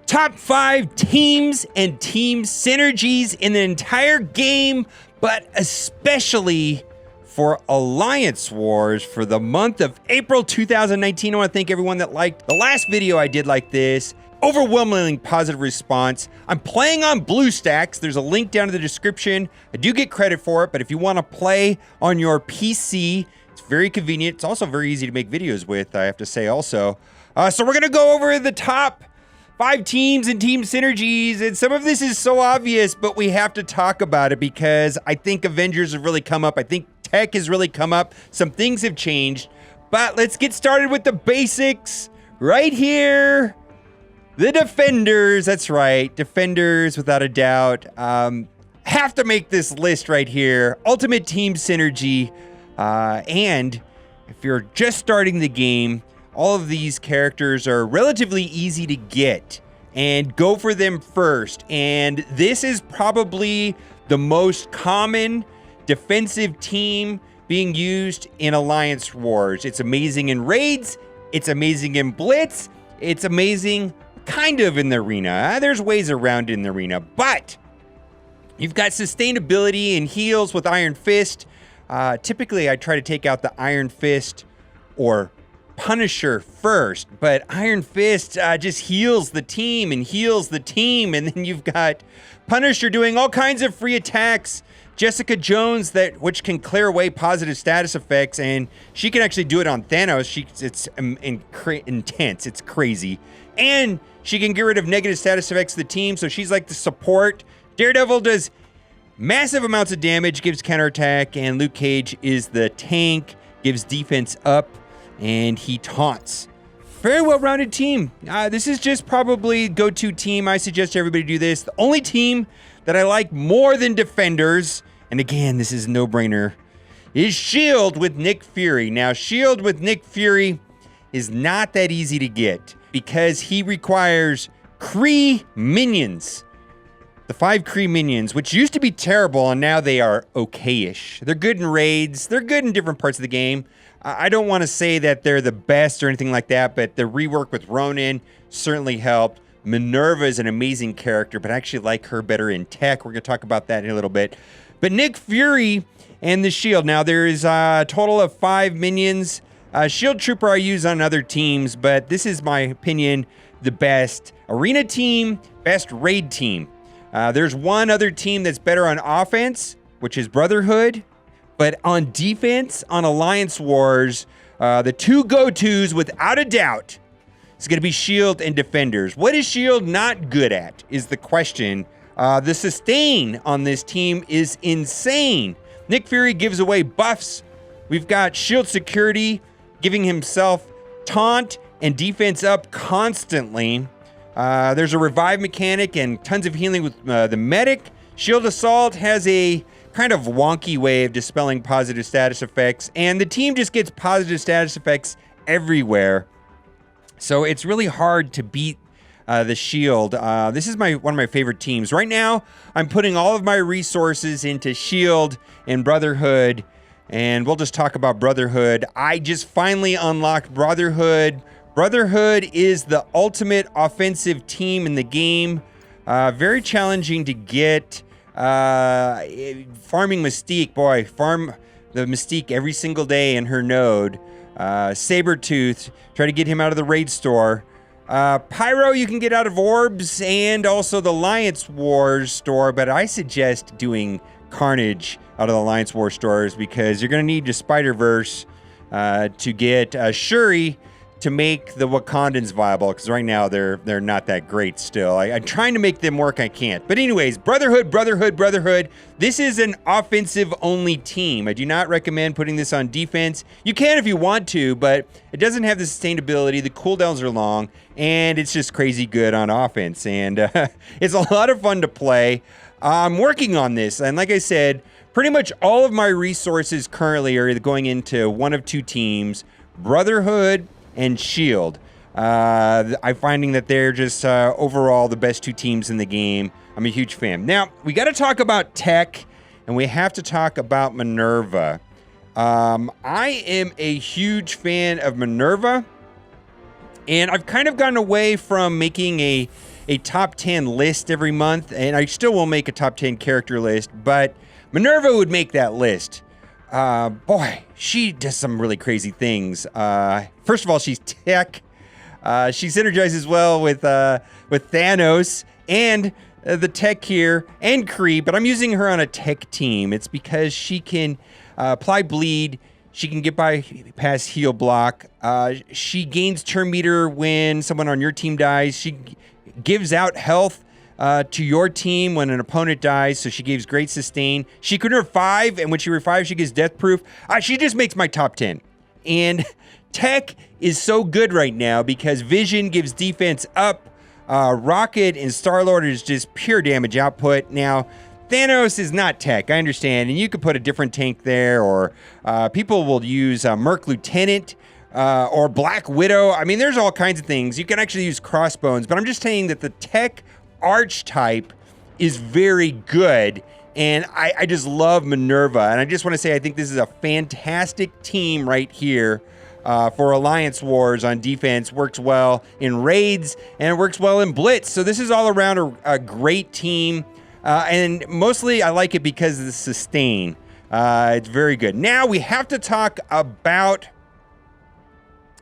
Top 5 teams and team synergies in the entire game, but especially for Alliance Wars for the month of April 2019. I want to thank everyone that liked the last video I did like this. Overwhelmingly positive response. I'm playing on BlueStacks. There's a link down in the description. I do get credit for it, but if you want to play on your PC, it's very convenient. It's also very easy to make videos with, I have to say also. So we're going to go over the top 5 teams and team synergies, and some of this is so obvious, but we have to talk about it because I think Avengers have really come up. I think tech has really come up. Some things have changed, but let's get started with the basics right here. The Defenders, that's right, Defenders without a doubt. Have to make this list right here. Ultimate team synergy, and if you're just starting the game, all of these characters are relatively easy to get, and go for them first. And this is probably the most common defensive team being used in Alliance Wars. It's amazing in raids, it's amazing in blitz, it's amazing kind of in the arena. There's ways around in the arena, but you've got sustainability and heals with Iron Fist. Typically, I try to take out the Iron Fist or Punisher first, but Iron Fist just heals the team, and then you've got Punisher doing all kinds of free attacks. Jessica Jones, which can clear away positive status effects, and she can actually do it on Thanos. It's intense. It's crazy. And she can get rid of negative status effects of the team, so she's like the support. Daredevil does massive amounts of damage, gives counterattack, and Luke Cage is the tank, gives defense up, and he taunts. Very well-rounded team. This is just probably go-to team. I suggest everybody do this. The only team that I like more than Defenders, and again, this is a no-brainer, is S.H.I.E.L.D. with Nick Fury. Now, S.H.I.E.L.D. with Nick Fury is not that easy to get because he requires Kree minions. The 5 Kree minions, which used to be terrible, and now they are okay-ish. They're good in raids. They're good in different parts of the game. I don't want to say that they're the best or anything like that, but the rework with Ronin certainly helped. Minerva is an amazing character, but I actually like her better in tech. We're going to talk about that in a little bit. But Nick Fury and the S.H.I.E.L.D. Now, there is a total of 5 minions. S.H.I.E.L.D. Trooper I use on other teams, but this is my opinion, the best arena team, best raid team. There's one other team that's better on offense, which is Brotherhood. But on defense, on Alliance Wars, the 2 go-tos, without a doubt, is going to be S.H.I.E.L.D. and Defenders. What is S.H.I.E.L.D. not good at is the question. The sustain on this team is insane. Nick Fury gives away buffs. We've got S.H.I.E.L.D. security giving himself taunt and defense up constantly. There's a revive mechanic and tons of healing with the medic. S.H.I.E.L.D. Assault has a kind of wonky way of dispelling positive status effects, and the team just gets positive status effects everywhere. So it's really hard to beat the S.H.I.E.L.D. This is one of my favorite teams. Right now, I'm putting all of my resources into S.H.I.E.L.D. and Brotherhood, and we'll just talk about Brotherhood. I just finally unlocked Brotherhood. Brotherhood is the ultimate offensive team in the game. Very challenging to get. Farming Mystique, boy, farm the Mystique every single day in her node. Sabretooth, try to get him out of the raid store. Pyro you can get out of orbs and also the Alliance Wars store, but I suggest doing Carnage out of the Alliance Wars stores because you're going to need the Spider-Verse to get Shuri to make the Wakandans viable, because right now they're not that great still. I'm trying to make them work, I can't. But anyways, Brotherhood. This is an offensive-only team. I do not recommend putting this on defense. You can if you want to, but it doesn't have the sustainability. The cooldowns are long, and it's just crazy good on offense. And it's a lot of fun to play. I'm working on this, and like I said, pretty much all of my resources currently are either going into one of 2 teams, Brotherhood and S.H.I.E.L.D. I'm finding that they're just overall the best 2 teams in the game. I'm a huge fan. Now, we got to talk about tech, and we have to talk about Minerva. I am a huge fan of Minerva, and I've kind of gotten away from making a a top 10 list every month, and I still will make a top 10 character list, but Minerva would make that list. Boy, she does some really crazy things. First of all, she's tech. She synergizes well with Thanos and the tech here and Kree, but I'm using her on a tech team. It's because she can apply bleed. She can get past heal block. She gains turn meter when someone on your team dies. She gives out health to your team when an opponent dies, so she gives great sustain. She can revive, and when she revives, she gives death proof. She just makes my top 10. And tech is so good right now because Vision gives defense up. Rocket and Star-Lord is just pure damage output. Now, Thanos is not tech, I understand, and you could put a different tank there, or people will use Merc Lieutenant or Black Widow. I mean, there's all kinds of things. You can actually use Crossbones, but I'm just saying that the tech archetype is very good, and I just love Minerva, and I just want to say I think this is a fantastic team right here for Alliance Wars on defense. Works well in raids, and it works well in blitz, so this is all around a great team. And mostly I like it because of the sustain. It's very good. Now we have to talk about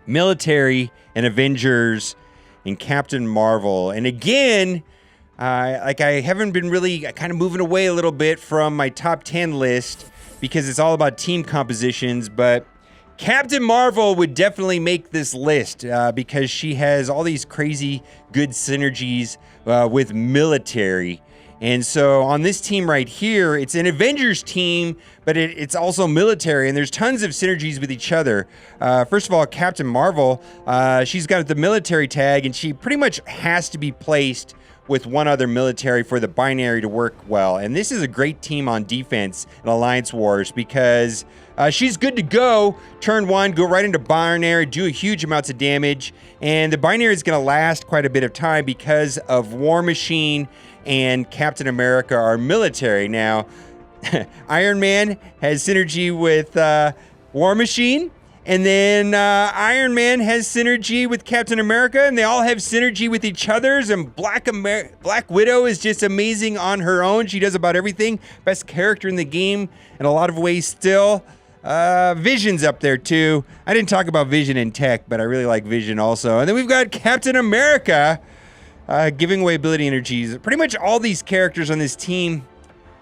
military and Avengers and Captain Marvel. And again, I haven't been really kind of moving away a little bit from my top 10 list because it's all about team compositions. But Captain Marvel would definitely make this list because she has all these crazy good synergies with military. And so on this team right here, it's an Avengers team, but it's also military, and there's tons of synergies with each other. First of all, Captain Marvel, she's got the military tag, and she pretty much has to be placed with one other military for the binary to work well. And this is a great team on defense in Alliance Wars because she's good to go. Turn one, go right into binary, do a huge amounts of damage, and the binary is going to last quite a bit of time because of War Machine and Captain America are military. Now, Iron Man has synergy with War Machine, and then Iron Man has synergy with Captain America, and they all have synergy with each other's, and Black Widow is just amazing on her own. She does about everything. Best character in the game in a lot of ways still. Vision's up there too. I didn't talk about Vision in tech, but I really like Vision also. And then we've got Captain America, giving away ability energies. Pretty much all these characters on this team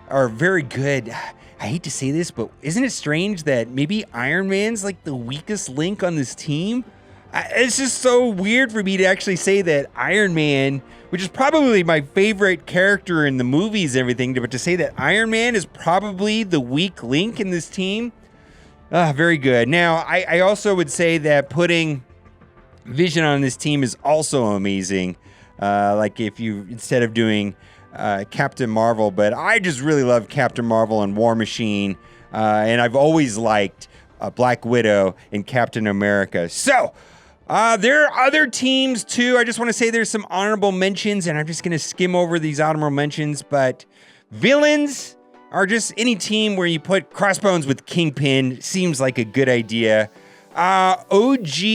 are very good. I hate to say this, but isn't it strange that maybe Iron Man's like the weakest link on this team? It's just so weird for me to actually say that Iron Man, which is probably my favorite character in the movies and everything, but to say that Iron Man is probably the weak link in this team, very good. Now, I also would say that putting Vision on this team is also amazing. Like if you, instead of doing Captain Marvel, but I just really love Captain Marvel and War Machine, and I've always liked Black Widow and Captain America. So, there are other teams too. I just want to say there's some honorable mentions, and I'm just going to skim over these honorable mentions, but villains are just any team where you put Crossbones with Kingpin seems like a good idea. OG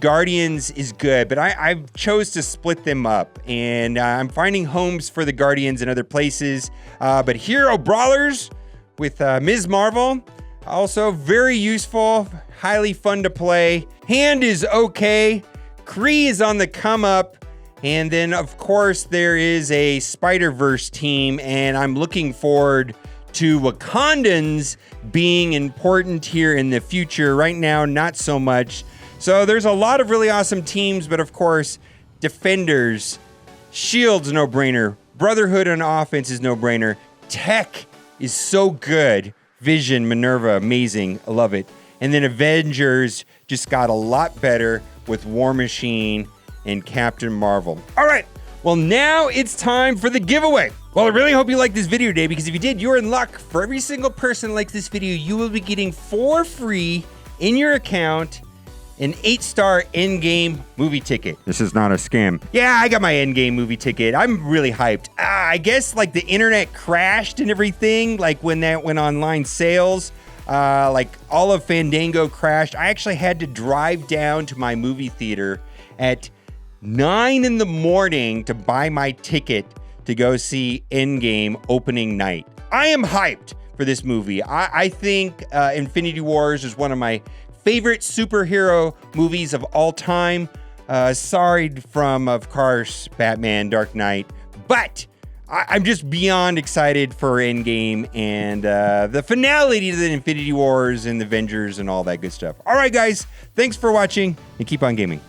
Guardians is good, but I chose to split them up, and I'm finding homes for the Guardians in other places. But Hero Brawlers with Ms. Marvel, also very useful, highly fun to play. Hand is okay. Kree is on the come up. And then, of course, there is a Spider-Verse team, and I'm looking forward to Wakandans being important here in the future. Right now, not so much. So there's a lot of really awesome teams, but of course, Defenders, Shield's no-brainer. Brotherhood on offense is no-brainer. Tech is so good. Vision, Minerva, amazing. I love it. And then Avengers just got a lot better with War Machine and Captain Marvel. All right, well, now it's time for the giveaway. Well, I really hope you liked this video today, because if you did, you're in luck. For every single person who likes this video, you will be getting for free in your account an 8-star Endgame movie ticket. This is not a scam. Yeah, I got my Endgame movie ticket. I'm really hyped. I guess like the internet crashed and everything, like when that went online sales, like all of Fandango crashed. I actually had to drive down to my movie theater at 9 in the morning to buy my ticket to go see Endgame opening night. I am hyped for this movie. I think Infinity Wars is one of my favorite superhero movies of all time. Aside from, of course, Batman Dark Knight. But I'm just beyond excited for Endgame and the finality to the Infinity Wars and the Avengers and all that good stuff. All right, guys. Thanks for watching and keep on gaming.